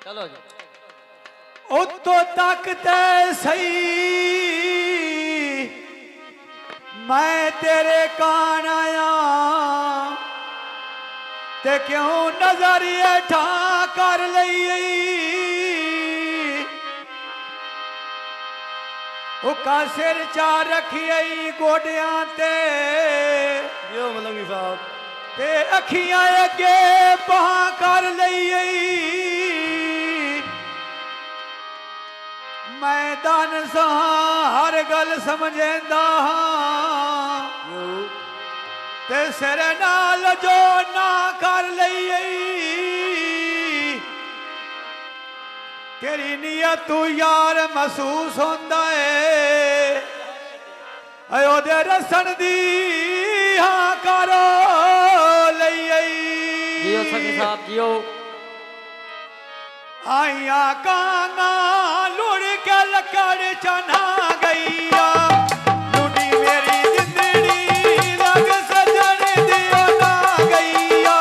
चलो जी उतो तकते सही मैं तेरे कान आया ते क्यों नजरिए ठा कर लई उका सिर चा रखिए गोडियां ते यो मलंगी साहब ते अखियां अगे बहा कर लई मैं दान सा हर गल समझेंदा हां ते सिर नाल जो ना कर लई तेरी नीयत तू यार महसूस होंदा है अयो दे रसन दी हां करो लई जियो सखी साहब जियो आइया कांगा लुड़ के लकड़ चना गईया लुड़ी मेरी जिंदड़ी लग सजन दियो ना गईया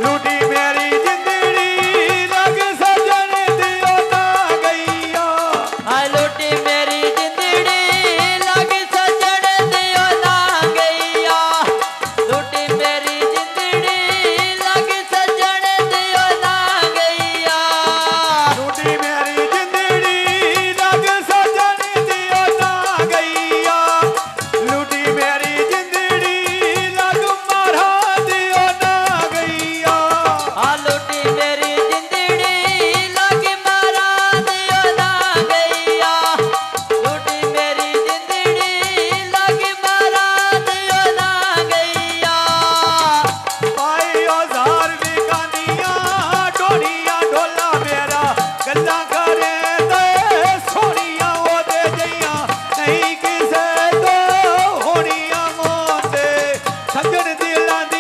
लुड़ी मेरी जिंदड़ी लग सजन दियो ना गईया हाय लुटी मेरी जिंदड़ी लग सजन दियो ना गईया लुटी मेरी जिंदड़ी लग सजन दियो ना गईया लुड़ी मेरी जिंदड़ी लग सजन दियो ना गईया लुड़ी मेरी जिंदड़ी लग मारा दियो ना गईया हाँ लुटी मेरी जिंदड़ी लग मारा दियो ना गईया लुटी मेरी जिंदड़ी लग मारा दियो ना गईया पाइयो जार विकानिया डोलिया ढोला मेरा गल्ला करे दे सोनिया ओदे जइया नहीं किसे तो होनिया मोते सजन दिलां दी